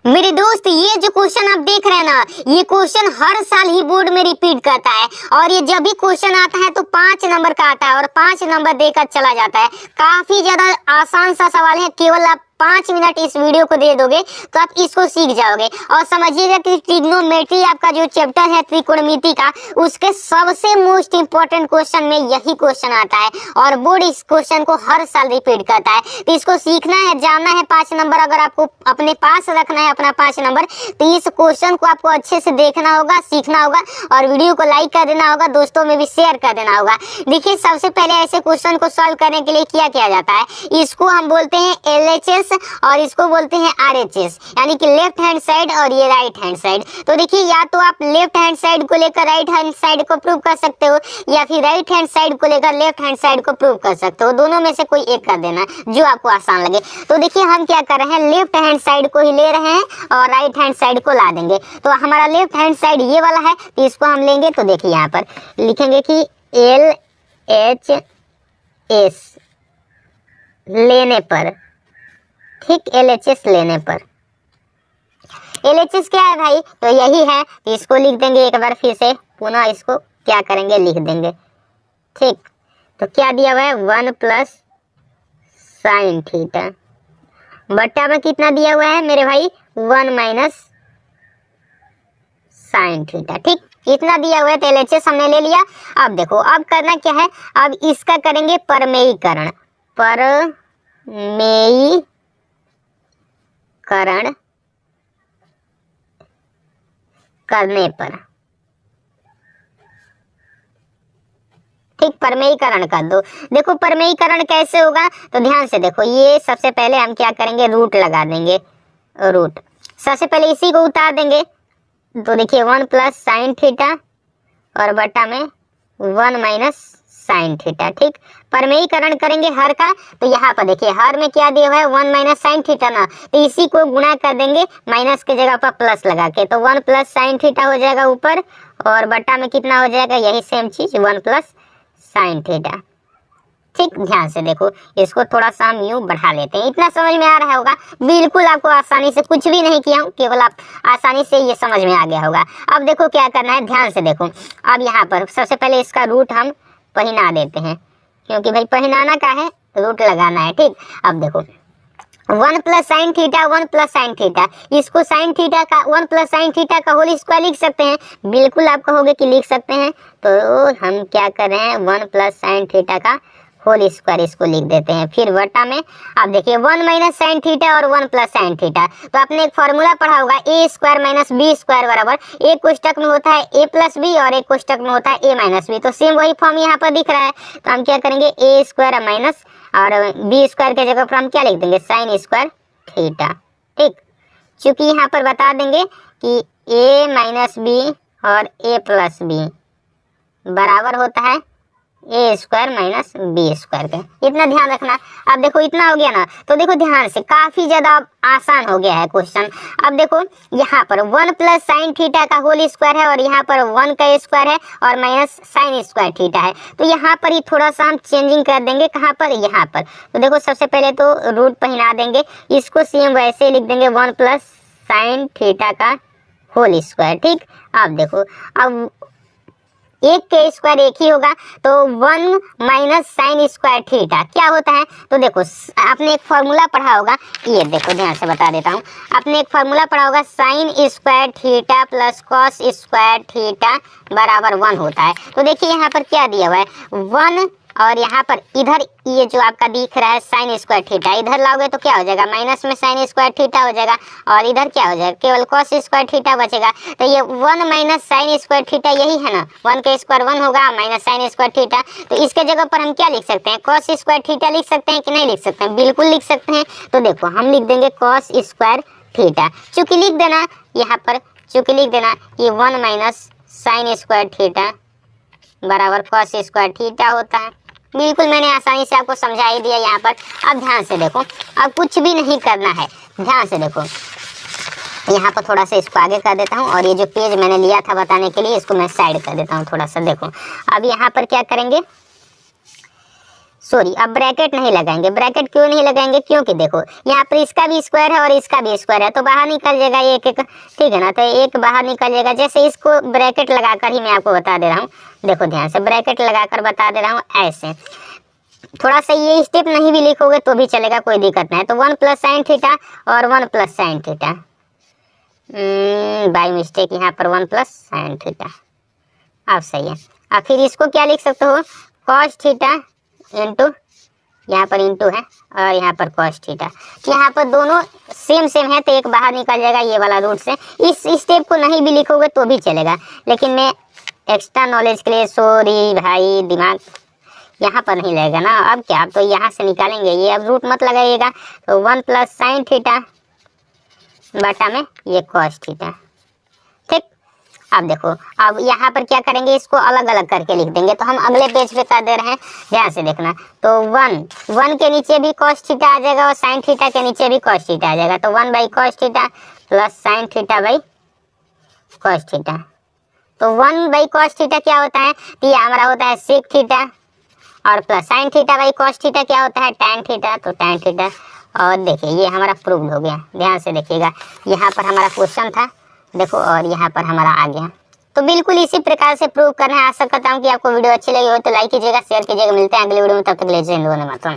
मेरे दोस्त, ये जो क्वेश्चन आप देख रहे हैं ना, ये क्वेश्चन हर साल ही बोर्ड में रिपीट करता है। और ये जब भी क्वेश्चन आता है तो 5 नंबर का आता है और 5 नंबर देकर चला जाता है। काफी ज्यादा आसान सा सवाल है, केवल आप 5 मिनट इस वीडियो को दे दोगे तो आप इसको सीख जाओगे। और समझिएगा कि ट्रिग्नोमेट्री आपका जो चैप्टर है त्रिकोणमिति का, उसके सबसे मोस्ट इंपॉर्टेंट क्वेश्चन में यही क्वेश्चन आता है और बोर्ड इस क्वेश्चन को हर साल रिपीट करता है। तो इसको सीखना है, जानना है 5 नंबर अगर आपको अपने पास रखना है अपना 5 नंबर, तो इस क्वेश्चन को आपको अच्छे से देखना होगा, सीखना होगा और वीडियो को लाइक कर देना होगा, दोस्तों में भी शेयर कर देना होगा। देखिए, सबसे पहले ऐसे क्वेश्चन को सॉल्व करने के लिए क्या किया जाता है, इसको हम बोलते हैं LHS और इसको बोलते हैं RHS, यानी कि लेफ्ट हैंड साइड और ये राइट हैंड साइड। तो देखिए, या तो आप लेफ्ट हैंड साइड को लेकर राइट हैंड साइड को प्रूव कर सकते हो या फिर राइट हैंड साइड को लेकर लेफ्ट हैंड साइड को प्रूव कर सकते हो। दोनों में से कोई एक कर देना जो आपको आसान लगे। तो देखिए, हम क्या कर रहे हैं, लेफ्ट हैंड साइड को ही ले रहे हैं और राइट हैंड साइड को ला देंगे। तो हमारा लेफ्ट हैंड साइड ये वाला है, तो इसको हम लेंगे। तो देखिए, यहाँ पर लिखेंगे कि LHS लेने पर, ठीक, LHS लेने पर। LHS क्या है भाई, तो यही है। तो इसको लिख देंगे एक बार फिर से, पुनः इसको क्या करेंगे, लिख देंगे। ठीक, तो क्या दिया हुआ है, 1 प्लस साइन थीटा बट्टा में कितना दिया हुआ है मेरे भाई, 1 माइनस साइन थीटा। ठीक, इतना दिया हुआ है। तो LHS हमने ले लिया। अब देखो, अब करना क्या है, अब इसका करेंगे परमेयीकरण। परमेयीकरण करने पर, ठीक, परमेयीकरण कर दो। देखो, परमेयीकरण कैसे होगा, तो ध्यान से देखो। ये सबसे पहले हम क्या करेंगे, रूट लगा देंगे। रूट सबसे पहले इसी को उतार देंगे। तो देखिए, 1 प्लस साइन थीटा और बटा में 1 माइनस साइन थीटा। ठीक, परमेयीकरण करेंगे हर का। तो यहाँ पर देखिए, हर में क्या दिया हुआ है, 1 माइनस साइन थीटा ना, तो इसी को गुणा कर देंगे माइनस के जगह पर प्लस लगा के। तो 1 प्लस साइन थीटा हो जाएगा ऊपर और बटा में कितना हो जाएगा, यही सेम चीज, 1 प्लस साइन थीटा। ठीक, ध्यान से देखो, इसको थोड़ा सा हम यूं बढ़ा लेते हैं। इतना समझ में आ रहा होगा, बिल्कुल आपको आसानी से, कुछ भी नहीं किया हूं, केवल आप आसानी से ये समझ में आ गया होगा। अब देखो क्या करना है, ध्यान से देखो। अब यहाँ पर सबसे पहले इसका रूट हम पहिना देते हैं, क्योंकि भाई पहिनाना का है, रूट लगाना है। ठीक, अब देखो, 1 plus sine theta, 1 plus sine theta, इसको साइन थीटा का 1 प्लस साइन थीटा का होल स्क्वायर लिख सकते हैं। बिल्कुल आप कहोगे कि लिख सकते हैं, तो हम क्या कर रहे हैं, 1 प्लस साइन थीटा का होल स्क्वायर इसको लिख देते हैं। फिर बटा में, अब देखिए, 1 माइनस साइन थीटा और 1 प्लस साइन थीटा। तो आपने एक फॉर्मूला पढ़ा होगा, ए स्क्वायर माइनस बी स्क्वायर बराबर, एक कोष्टक में होता है a प्लस बी और एक कोष्टक में होता है a माइनस बी। तो सेम वही फॉर्म यहाँ पर दिख रहा है। तो हम क्या करेंगे, ए स्क्वायर माइनस और बी स्क्वायर के जगह पर हम क्या लिख देंगे, साइन स्क्वायर थीटा। ठीक, चूंकि यहाँ पर बता देंगे कि a माइनस बी और a प्लस बी बराबर होता है ए स्क्वायर माइनस बी स्क्वायर का, इतना ध्यान रखना। अब देखो, इतना हो गया ना, तो देखो ध्यान से, काफी ज्यादा आसान हो गया है क्वेश्चन। अब देखो, यहाँ पर 1 प्लस साइन थीटा का होल स्क्वायर है और यहाँ पर 1 का स्क्वायर है और माइनस साइन स्क्वायर थीटा है। तो यहाँ पर ही थोड़ा सा हम चेंजिंग कर देंगे, कहाँ पर, यहाँ पर। तो देखो, सबसे पहले तो रूट पहिना देंगे, इसको सेम वैसे लिख देंगे, 1 प्लस साइन थीटा का होल स्क्वायर। ठीक, अब देखो, अब एक के स्क्वायर एक ही होगा, तो 1 माइनस साइन स्क्वायर थीटा क्या होता है। तो देखो, आपने एक फॉर्मूला पढ़ा होगा, ये देखो, ध्यान से बता देता हूँ। आपने एक फॉर्मूला पढ़ा होगा, sine square theta plus cos square theta बराबर 1 होता है। तो देखिए, यहाँ पर क्या दिया हुआ है, 1 और यहाँ पर इधर ये जो आपका दिख रहा है साइन स्क्वायर थीटा, इधर लाओगे तो क्या हो जाएगा, माइनस में साइन स्क्वायर थीटा हो जाएगा और इधर क्या हो जाएगा, केवल कॉस स्क्वायर थीटा बचेगा। तो ये 1 माइनस साइन स्क्वायर थीटा यही है ना, 1 का स्क्वायर 1 होगा माइनस साइन स्क्वायर थीटा। तो इसके जगह पर हम क्या लिख सकते हैं, कॉस स्क्वायर थीटा लिख सकते हैं कि नहीं लिख सकते हैं, बिल्कुल लिख सकते हैं। तो देखो, हम लिख देंगे कॉस स्क्वायर थीटा, चूंकि लिख देना यहाँ पर, चूंकि लिख देना ये 1 माइनस साइन स्क्वायर थीटा बराबर कॉस स्क्वायर थीटा होता है। बिल्कुल मैंने आसानी से आपको समझा ही दिया यहाँ पर। अब ध्यान से देखो, अब कुछ भी नहीं करना है, ध्यान से देखो। यहाँ पर थोड़ा सा इसको आगे कर देता हूँ और ये जो पेज मैंने लिया था बताने के लिए, इसको मैं साइड कर देता हूँ थोड़ा सा। देखो, अब यहाँ पर क्या करेंगे, सॉरी, अब ब्रैकेट नहीं लगाएंगे। ब्रैकेट क्यों नहीं लगाएंगे? क्योंकि देखो यहाँ पर इसका भी स्क्वायर है और इसका भी स्क्वायर है, तो बाहर निकल जाएगा एक एक, ठीक है ना। तो एक बाहर निकल जाएगा। जैसे इसको ब्रैकेट लगाकर ही मैं आपको बता दे रहा हूँ, देखो ध्यान से ब्रैकेट लगाकर बता दे रहा हूँ ऐसे। थोड़ा सा ये स्टेप नहीं भी लिखोगे तो भी चलेगा, कोई दिक्कत नहीं है। तो 1 प्लस साइन थीटा और 1 plus sine theta, by mistake यहाँ पर 1 प्लस साइन थीटा, अब सही है। और फिर इसको क्या लिख सकते हो? कॉस थीटा इंटू, यहाँ पर इंटू है और यहाँ पर कॉस थीटा। यहाँ पर दोनों सेम सेम है, तो एक बाहर निकल जाएगा ये वाला रूट से। इस स्टेप को नहीं भी लिखोगे तो भी चलेगा, लेकिन मैं एक्स्ट्रा नॉलेज के लिए, सॉरी भाई, दिमाग यहाँ पर नहीं लगेगा ना। अब क्या, अब तो यहाँ से निकालेंगे ये, अब रूट मत लगाइएगा। तो 1 प्लस साइन थीटा बटा में ये कॉस थीटा, ठीक। अब देखो, अब यहाँ पर क्या करेंगे, इसको अलग अलग करके लिख देंगे। तो हम अगले पेज पे कर दे रहे हैं, ध्यान से देखना। तो 1 के नीचे भी कॉस थीटा आ जाएगा और साइन थीटा के नीचे भी कॉस थीटा आ जाएगा। तो 1 by cos theta plus sine theta by cos theta. तो 1 बाई कॉस थीटा क्या होता है? तो ये हमारा होता है सेक थीटा, और plus sine theta by cos theta क्या होता है? Tan theta. तो टैन थीटा। और देखिए ये हमारा प्रूव हो गया, ध्यान से देखिएगा। यहाँ पर हमारा क्वेश्चन था, देखो, और यहाँ पर हमारा आ गया। तो बिल्कुल इसी प्रकार से प्रूव करना है। आशा करता हूँ कि आपको वीडियो अच्छी लगी हो तो लाइक कीजिएगा, शेयर कीजिएगा। मिलते हैं अगले वीडियो में, तब तक के लिए जय हिंद, वंदे मातरम।